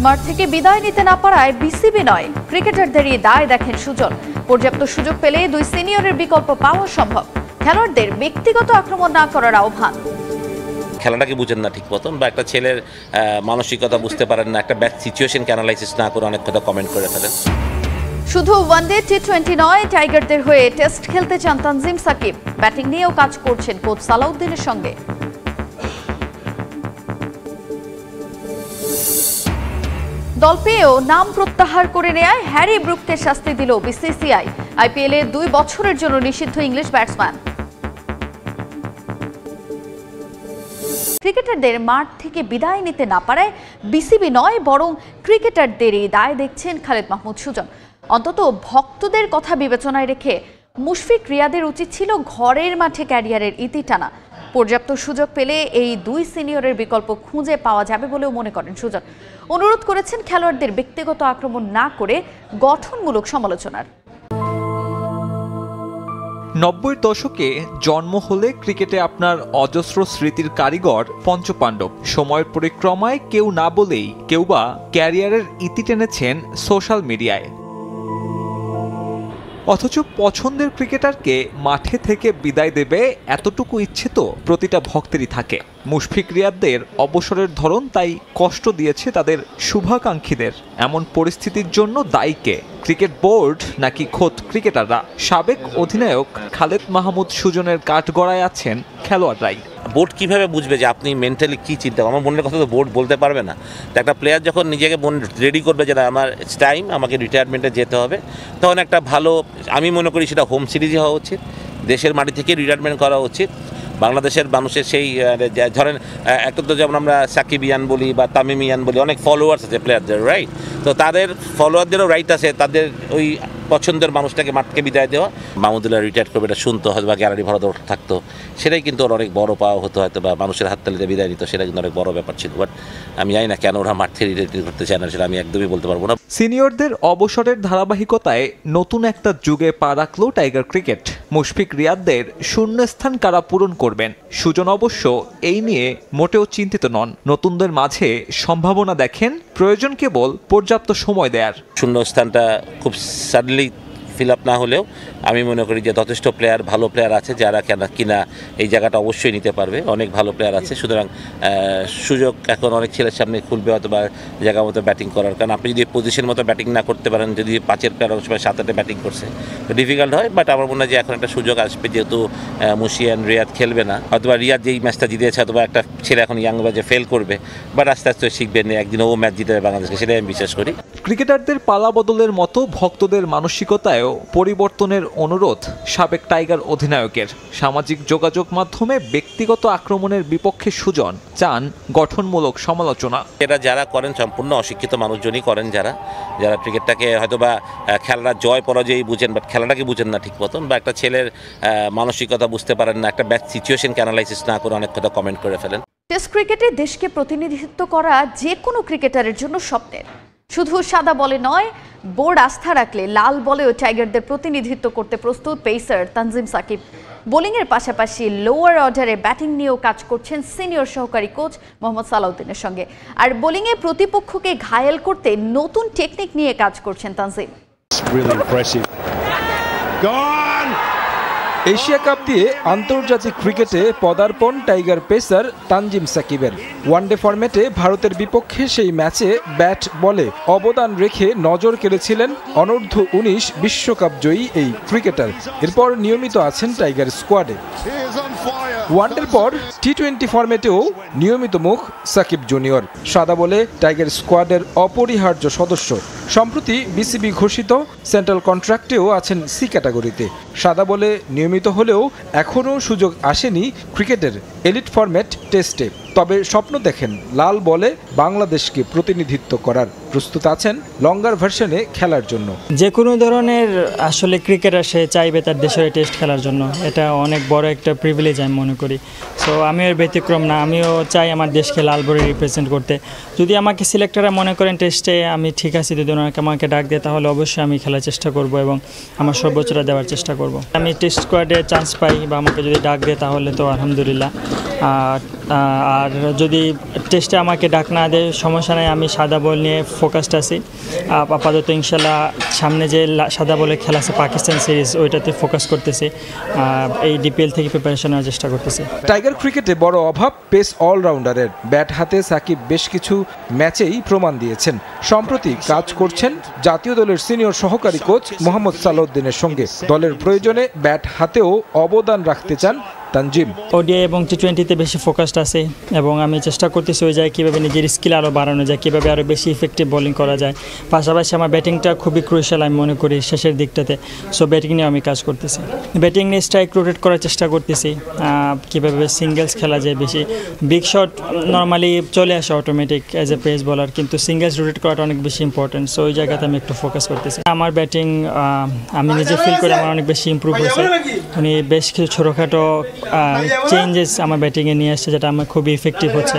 মাঠ থেকে বিদায় নিতে না পারায় বিসিবি নয় ক্রিকেটারদেরই দায় দেখেন সুজন। পর্যাপ্ত সুযোগ পেলে দুই সিনিয়রের বিকল্প পাওয়া সম্ভব। খেলোয়াড়দের ব্যক্তিগত আক্রমণ না করার আহ্বান। খেলাটাকে বুঝেন না ঠিক মতন, বা একটা ছেলের মানসিকতা বুঝতে পারেন না, একটা ব্যাক সিচুয়েশনকে অ্যানালাইসিস না করে অনেক কথা কমেন্ট করে ফেলেন। শুধু ওয়ানডে টি20 নয়, টাইগারদের হয়ে টেস্ট খেলতে চান তানজিম সাকিব। ব্যাটিং নিয়েও কাজ করছেন কোচ সালাউদ্দিনের সঙ্গে। দল পেয়েও নাম প্রত্যাহার করে নেয় হ্যারি ব্রুককে শাস্তি দিল বিসিসিআই। আইপিএলে 2 বছরের জন্য নিষিদ্ধ ইংলিশ ব্যাটসম্যান। ক্রিকেটারদের মাঠ থেকে বিদায় নিতে না পারায় বিসিবি নয় বরং ক্রিকেটারদেরই দায় দেখছেন খালেদ মাহমুদ সুজন। অন্তত ভক্তদের কথা বিবেচনায় রেখে মুশফিক রিয়াদের উচিত ছিল ঘরের মাঠে ক্যারিয়ারের ইতি টানা। পর্যাপ্ত সুযোগ পেলে এই দুই সিনিয়রের বিকল্প খুঁজে পাওয়া যাবে বলেও মনে করেন সুজন। অনুরোধ করেছেন খেলোয়াড়দের ব্যক্তিগত আক্রমণ না করে গঠনমূলক সমালোচনার। 90-এর দশকে জন্ম হলে ক্রিকেটে আপনার অজস্র স্মৃতির কারিগর পঞ্চপাণ্ডব। সময়ের পরিক্রমায় কেউ না বলেই কেউ বা ক্যারিয়ারের ইতি টেনেছেন সোশ্যাল মিডিয়ায়। অথচ পছন্দের ক্রিকেটারকে মাঠে থেকে বিদায় দেবে এতটুকু ইচ্ছে তো প্রতিটা ভক্তেরই থাকে। মুশফিক রিয়াদদের অবসরের ধরন তাই কষ্ট দিয়েছে তাদের শুভাকাঙ্ক্ষীদের। এমন পরিস্থিতির জন্য দায়ী কে? ক্রিকেট বোর্ড নাকি খোদ ক্রিকেটাররা? সাবেক অধিনায়ক খালেদ মাহমুদ সুজনের কাঠগড়ায় আছেন খেলোয়াড়রাই। বোর্ড কিভাবে বুঝবে যে আপনি মেন্টালি কী চিন্তা? আমার মনের কথা তো বোর্ড বলতে পারবে না। তো একটা প্লেয়ার যখন নিজেকে রেডি করবে যে আমার টাইম, আমাকে রিটায়ারমেন্টে যেতে হবে, তখন একটা ভালো, আমি মনে করি সেটা হোম সিরিজই হওয়া উচিত। দেশের মাটি থেকে রিটায়ারমেন্ট করা উচিত। বাংলাদেশের মানুষের সেই ধরেন একটা তো যেমন আমরা সাকিবিয়ান বলি বা তামিমিয়ান বলি, অনেক ফলোয়ার্স আছে প্লেয়ারদের, রাইট? তো তাদের ফলোয়ারদেরও রাইট আছে তাদের ওই পছন্দের মানুষটাকে মাঠকে বিদায় দেওয়া। মাহমুদুল্লাহ রিটায়ার করবে এটা শুনতো, হয়তো বা গ্যালারি ভরা থাকতো, সেটাই কিন্তু ওর অনেক বড় পাওয়া হতো, হয়তো বা মানুষের হাততালিতে বিদায় নিত, সেটা কিন্তু অনেক বড় ব্যাপার ছিল। বাট আমি জানি না কেন ওরা মাঠ থেকে রিটায়ার করতে চায় না, সেটা আমি একদমই বলতে পারবো না। সিনিয়রদের অবসরের ধারাবাহিকতায় নতুন একটা যুগে পা রাখল টাইগার ক্রিকেট। মুশফিক রিয়াদদের শূন্যস্থান কারা পূরণ করবেন? সুজন অবশ্য এই নিয়ে মোটেও চিন্তিত নন। নতুনদের মাঝে সম্ভাবনা দেখেন, প্রয়োজন কেবল পর্যাপ্ত সময় দেয়ার। শূন্যস্থানটা খুব সাডেনলি ফিল আপ না হলেও আমি মনে করি যে যথেষ্ট প্লেয়ার, ভালো প্লেয়ার আছে যারা কিনা এই জায়গাটা অবশ্যই নিতে পারবে। অনেক ভালো প্লেয়ার আছে, সুতরাং সুযোগ এখন অনেক ছেলের সামনে খুলবে হয়তো বা জায়গা মতো ব্যাটিং করার। কারণ আপনি যদি পজিশন মতো ব্যাটিং না করতে পারেন, যদি 5-এর প্লেয়ার অনেক সময় 7-8 ব্যাটিং করছে, তো ডিফিকাল্ট হয়। বাট আমার মনে হয় যে এখন একটা সুযোগ আসবে, যেহেতু মুশিয়ান রিয়াদ খেলবে না, হয়তো বা রিয়াদ যেই ম্যাচটা জিতেছে হয়তো বা একটা ছেলে এখন ইয়াং বাজে ফেল করবে, বাট আস্তে আস্তে শিখবেন, একদিন ও ম্যাচ জিতে বাংলাদেশকে, সেটাই আমি বিশ্বাস করি। ক্রিকেটারদের পালা বদলের মতো ভক্তদের মানসিকতায়ও পরিবর্তনের অনুরোধ সাবেক টাইগার অধিনায়কের। সামাজিক যোগাযোগ মাধ্যমে ব্যক্তিগত আক্রমণের বিপক্ষে সুজন চান গঠনমূলক সমালোচনা। এটা যারা করেন সম্পূর্ণ অশিক্ষিত মানুষজনই করেন, যারা ক্রিকেটটাকে হয়তো বা খেলার জয় পরাজয়ই বুঝেন, বাট খেলাটাকে বুঝেন না ঠিক মতন, বা একটা ছেলের মানসিকতা বুঝতে পারেন না, একটা ব্যাক সিচুয়েশনকে অ্যানালাইসিস না করে অনেক কথা কমেন্ট করে ফেলেন। টেস্ট ক্রিকেটে দেশকে প্রতিনিধিত্ব করা যে কোনো ক্রিকেটারের জন্য স্বপ্নের। শুধু সাদা বলে নয়, বোর্ড আস্থা রাখলে লাল বলেও টাইগারদের প্রতিনিধিত্ব করতে প্রস্তুত পেসার তানজিম সাকিব। বোলিংয়ের পাশাপাশি লোয়ার অর্ডারে ব্যাটিং নিয়েও কাজ করছেন সিনিয়র সহকারী কোচ মোহাম্মদ সালাউদ্দিনের সঙ্গে। আর বোলিংয়ে প্রতিপক্ষকে ঘায়েল করতে নতুন টেকনিক নিয়ে কাজ করছেন তানজিম। এশিয়া কাপ দিয়ে আন্তর্জাতিক ক্রিকেটে পদার্পণ টাইগার পেসার তানজিম সাকিবের। ওয়ানডে ফরম্যাটে ভারতের বিপক্ষে সেই ম্যাচে ব্যাট বলে অবদান রেখে নজর কেড়েছিলেন অনূর্ধ্ব-19 বিশ্বকাপ জয়ী এই ক্রিকেটার। এরপর নিয়মিত আছেন টাইগার স্কোয়াডে। ওয়ানডের পর টি20 ফরম্যাটেও নিয়মিত মুখ সাকিব জুনিয়র। সাদা বলে টাইগার স্কোয়াডের অপরিহার্য সদস্য। সম্প্রতি বিসিবি ঘোষিত সেন্ট্রাল কন্ট্রাক্টেও আছেন সি ক্যাটাগরিতে। সাদা বলে নিয়মিত হলেও এখনও সুযোগ আসেনি ক্রিকেটের এলিট ফরম্যাট টেস্টে। তবে স্বপ্ন দেখেন লাল বলে বাংলাদেশকে প্রতিনিধিত্ব করার। প্রস্তুত আছেন লঙ্গার ভার্সনে খেলার জন্য। যে কোনো ধরনের আসলে ক্রিকেটার সে চাইবে তার দেশের টেস্ট খেলার জন্য, এটা অনেক বড় একটা প্রিভিলেজ আমি মনে করি। সো আমিও এর ব্যতিক্রম না, আমিও চাই আমার দেশকে লাল বলে রিপ্রেজেন্ট করতে। যদি আমাকে সিলেক্টররা মনে করেন টেস্টে আমি ঠিক আছি, যদি ওনাকে আমাকে ডাক দেয় তাহলে অবশ্যই আমি খেলার চেষ্টা করব এবং আমার সর্বোচ্চটা দেওয়ার চেষ্টা করব। আমি টেস্ট স্কোয়াডে চান্স পাই বা আমাকে যদি ডাক দেয় তাহলে তো আলহামদুলিল্লাহ। আর যদি টেস্টে আমাকে ডাক না দেয় সমস্যা নেই, আমি সাদা বল নিয়ে ফোকাসড আছি। আপাতত ইনশাল্লাহ সামনে যে সাদা বলে খেলা আছে পাকিস্তান সিরিজ, ওইটাতে ফোকাস করতেছি। এই ডিপিএল থেকে প্রিপারেশন নেওয়ার চেষ্টা করতেছি। টাইগার ক্রিকেটে বড় অভাব পেস অলরাউন্ডারের। ব্যাট হাতে সাকিব বেশ কিছু ম্যাচেই প্রমাণ দিয়েছেন। সম্প্রতি কাজ করছেন জাতীয় দলের সিনিয়র সহকারী কোচ মোহাম্মদ সালাউদ্দিনের সঙ্গে। দলের প্রয়োজনে ব্যাট হাতেও অবদান রাখতে চান তানজিম। ওডিআই এবং টি20তে বেশি ফোকাসড আছে এবং আমি চেষ্টা করতেছি ওই জায়গায় কীভাবে নিজের স্কিল আরও বাড়ানো যায়, কীভাবে আরও বেশি ইফেক্টিভ বোলিং করা যায়। পাশাপাশি আমার ব্যাটিংটা খুবই ক্রুশিয়াল আমি মনে করি শেষের দিকটাতে। সো ব্যাটিং নিয়ে আমি কাজ করতেছি, ব্যাটিং নিয়ে স্ট্রাইক রোটেট করার চেষ্টা করতেছি, কীভাবে সিঙ্গেলস খেলা যায় বেশি। বিগ শট নর্মালি চলে আসে অটোমেটিক অ্যাজ এ পেস বলার, কিন্তু সিঙ্গেলস রোটেট করাটা অনেক বেশি ইম্পর্টেন্ট। সো ওই জায়গাতে আমি একটু ফোকাস করতেছি। আমার ব্যাটিং আমি নিজে ফিল করে আমার অনেক বেশি ইম্প্রুভ হয়েছে। উনি বেশ কিছু ছোটোখাটো চেঞ্জেস আমার ব্যাটিংয়ে নিয়ে আসছে, যেটা আমার খুবই ইফেক্টিভ হচ্ছে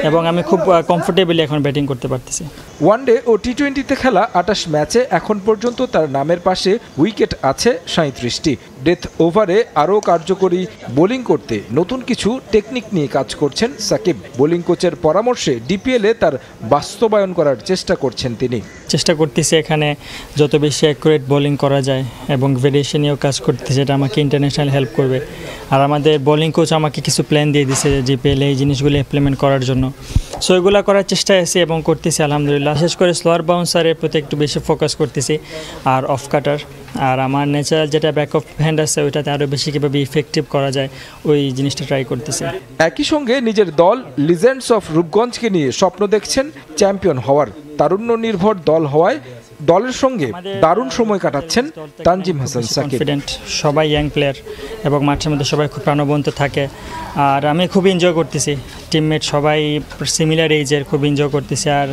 এবং আমি খুব কমফোর্টেবলি এখন ব্যাটিং করতে পারতেছি। ওয়ানডে ও টি20তে খেলা 28 ম্যাচে এখন পর্যন্ত তার নামের পাশে উইকেট আছে 37টি। ডেথ ওভারে আরও কার্যকরী বোলিং করতে নতুন কিছু টেকনিক নিয়ে কাজ করছেন সাকিব। বোলিং কোচের পরামর্শে ডিপিএলে তার বাস্তবায়ন করার চেষ্টা করছেন তিনি। চেষ্টা করতেছি এখানে যত বেশি অ্যাকুরেট বোলিং করা যায় এবং ভেরিয়েশন নিয়েও কাজ করতেছে, যেটা আমাকে ইন্টারন্যাশনাল হেল্প করবে। আর আমাদের বোলিং কোচ আমাকে কিছু প্ল্যান দিয়ে দিয়েছে ডিপিএলে এই জিনিসগুলো ইমপ্লিমেন্ট করার জন্য। সো এগুলো করার চেষ্টায় আছি এবং করতেছি আলহামদুলিল্লাহ। বিশেষ করে স্লোয়ার বাউন্সারের প্রতি একটু বেশি ফোকাস করতেছি আর অফ কাটার। আর আমার ন্যাচারাল যেটা ব্যাক অফ হ্যান্ড আছে ওইটাতে আরও বেশি কীভাবে ইফেক্টিভ করা যায় ওই জিনিসটা ট্রাই করতেছি। একই সঙ্গে নিজের দল লিজেন্ডস অফ রূপগঞ্জকে নিয়ে স্বপ্ন দেখছেন চ্যাম্পিয়ন হওয়ার। তারুণ্য নির্ভর দল হওয়ায় দলের সঙ্গে দারুণ সময় কাটাচ্ছেন তানজিম হাসান সাকিব। কনফিডেন্ট, সবাই ইয়াং প্লেয়ার এবং মাঠের মধ্যে সবাই খুব প্রাণবন্ত থাকে। আর আমি খুব এনজয় করতেছি, টিমমেট সবাই সিমিলার এইজের, খুব এনজয় করতেছি। আর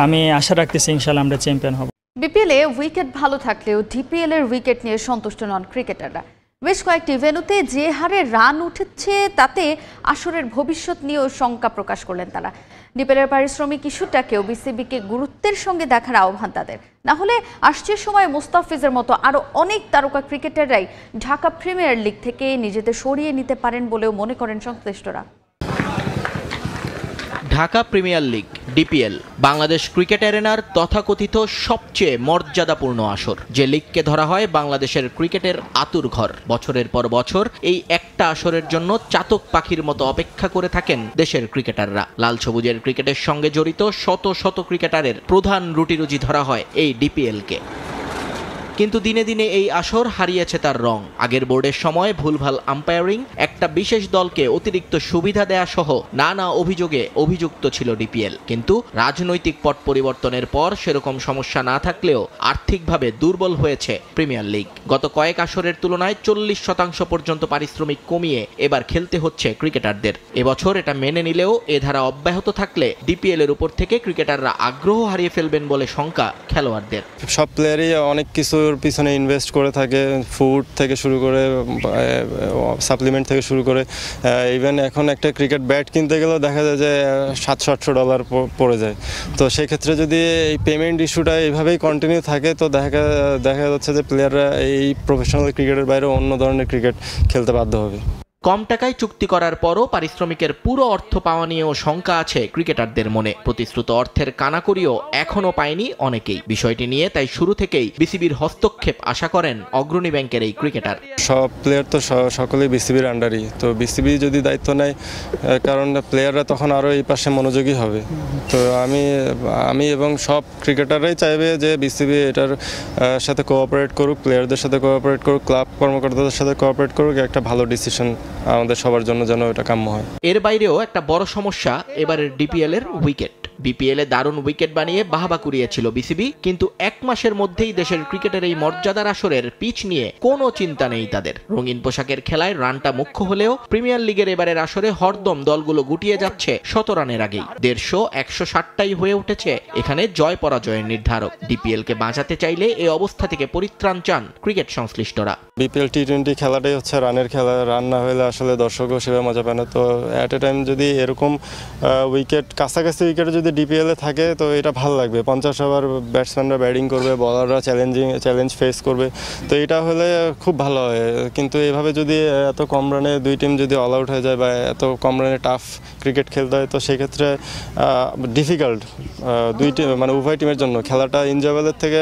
আমি আশা রাখতেছি ইনশাল্লাহ আমরা চ্যাম্পিয়ন হব। বিপিএলে উইকেট ভালো থাকলেও ডিপিএল এর উইকেট নিয়ে সন্তুষ্ট নন ক্রিকেটাররা। বেশ কয়েকটি ভেন্যুতে যে হারে রান উঠেছে তাতে আসরের ভবিষ্যৎ নিয়েও শঙ্কা প্রকাশ করলেন তারা। ডিপিএলের পারিশ্রমিক ইস্যুটাকেও বিসিবিকে গুরুত্বের সঙ্গে দেখার আহ্বান তাদের। না হলে আসছে সময় মুস্তাফিজের মতো আরও অনেক তারকা ক্রিকেটাররাই ঢাকা প্রিমিয়ার লিগ থেকে নিজেদের সরিয়ে নিতে পারেন বলেও মনে করেন সংশ্লিষ্টরা। Dhaka premier league DPL Bangladesh cricket অ্যারেনার তথাকথিত সবচেয়ে মর্যাদাপূর্ণ আসর, যে লিগকে ধরা হয় বাংলাদেশের ক্রিকেটের আতুর ঘর। বছরের পর বছর এই একটা আসরের জন্য চাতক পাখির মতো অপেক্ষা করে থাকেন দেশের ক্রিকেটাররা। লাল সবুজের ক্রিকেটের সঙ্গে জড়িত শত শত ক্রিকেটারের প্রধান রুটিরুজি ধরা হয় এই ডিপিএলকে। কিন্তু দিনে দিনে এই আসর হারিয়েছে তার রং। আগের বোর্ডের সময় ভুলভাল আম্পায়ারিং, একটা বিশেষ দলকে অতিরিক্ত সুবিধা দেয়া সহ নানা অভিযোগে অভিযুক্ত ছিল ডিপিএল। কিন্তু রাজনৈতিক পট পরিবর্তনের পর সেরকম সমস্যা না থাকলেও আর্থিকভাবে দুর্বল হয়েছে প্রিমিয়ার লিগ। গত কয়েক আসরের তুলনায় 40% পর্যন্ত পারিশ্রমিক কমিয়ে এবার খেলতে হচ্ছে ক্রিকেটারদের। এবছর এটা মেনে নিলেও এ ধারা অব্যাহত থাকলে ডিপিএল এর উপর থেকে ক্রিকেটাররা আগ্রহ হারিয়ে ফেলবেন বলে শঙ্কা খেলোয়াড়দের। সব প্লেয়ারই অনেক কিছু পিছনে ইনভেস্ট করে থাকে, ফুড থেকে শুরু করে সাপ্লিমেন্ট থেকে শুরু করে ইভেন এখন একটা ক্রিকেট ব্যাট কিনতে গেলেও দেখা যায় যে $700-800 পড়ে যায়। তো সেক্ষেত্রে যদি এই পেমেন্ট ইস্যুটা এইভাবেই কন্টিনিউ থাকে তো দেখা যাচ্ছে যে প্লেয়াররা এই প্রফেশনাল ক্রিকেটের বাইরে অন্য ধরনের ক্রিকেট খেলতে বাধ্য হবে। কম টাকায় চুক্তি করার পরও পারিশ্রমিকের পুরো অর্থ পাওয়া নিয়েও শঙ্কা আছে ক্রিকেটারদের মনে। প্রতিশ্রুত অর্থের কানাকড়িও এখনও পায়নি অনেকেই। বিষয়টি নিয়ে তাই শুরু থেকেই বিসিবির হস্তক্ষেপ আশা করেন অগ্রণী ব্যাংকের এই ক্রিকেটার। সব প্লেয়ার তো সকলেই বিসিবির আন্ডারই, তো বিসিবি যদি দায়িত্ব নেয় কারণ প্লেয়াররা তখন আরও এই পাশে মনোযোগী হবে। তো আমি এবং সব ক্রিকেটাররাই চাইবে যে বিসিবি এটার সাথে কোঅপারেট করুক, প্লেয়ারদের সাথে কোঅপারেট করুক, ক্লাব কর্মকর্তাদের সাথে কোঅপারেট করুক, একটা ভালো ডিসিশন আমাদের সবার জন্য যেন এটা কাম্য হয়। এর বাইরেও একটা বড় সমস্যা এবারের ডিপিএল এর উইকেট। বিপিএল এ দারুণ উইকেট বানিয়ে বাহাবা কুড়িয়েছিল বিসিবি, কিন্তু এক মাসের মধ্যেই দেশের ক্রিকেটের এই মর্যাদার আসরের পিচ নিয়ে কোনো চিন্তা নেই তাদের। রঙিন পোশাকের খেলায় রানটা মুখ্য হলেও প্রিমিয়ার লিগের এবারের আসরে হরদম দলগুলো গুটিয়ে যাচ্ছে 100 রানের আগেই। 150-160টাই হয়ে উঠেছে এখানে জয় পরাজয়ের নির্ধারক। ডিপিএল কে বাঁচাতে চাইলে এই অবস্থা থেকে পরিত্রাণ চান ক্রিকেট সংশ্লিষ্টরা। বিপিএল টি20 খেলাটাই হচ্ছে রানের খেলা, রান না হলে আসলে দর্শকও সেভাবে মজা পায় না। তো অ্যাট এ টাইম যদি এরকম উইকেট কাছাকাছি উইকেটে যদি যদি ডিপিএলে থাকে তো এটা ভালো লাগবে। 50 ওভার ব্যাটসম্যানরা ব্যাটিং করবে, বলাররা চ্যালেঞ্জ ফেস করবে, তো এটা হলে খুব ভালো হয়। কিন্তু এভাবে যদি এত কম রানে দুই টিম যদি অল আউট হয়ে যায় বা এত কম রানে টাফ ক্রিকেট খেলতে হয়, তো সেক্ষেত্রে ডিফিকাল্ট দুই টিম মানে উভয় টিমের জন্য খেলাটা এনজয়েবলের থেকে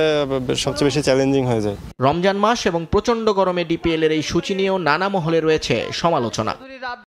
সবচেয়ে বেশি চ্যালেঞ্জিং হয়ে যায়। রমজান মাস এবং প্রচণ্ড গরমে ডিপিএল এর এই সূচি নিয়েও নানা মহলে রয়েছে সমালোচনা।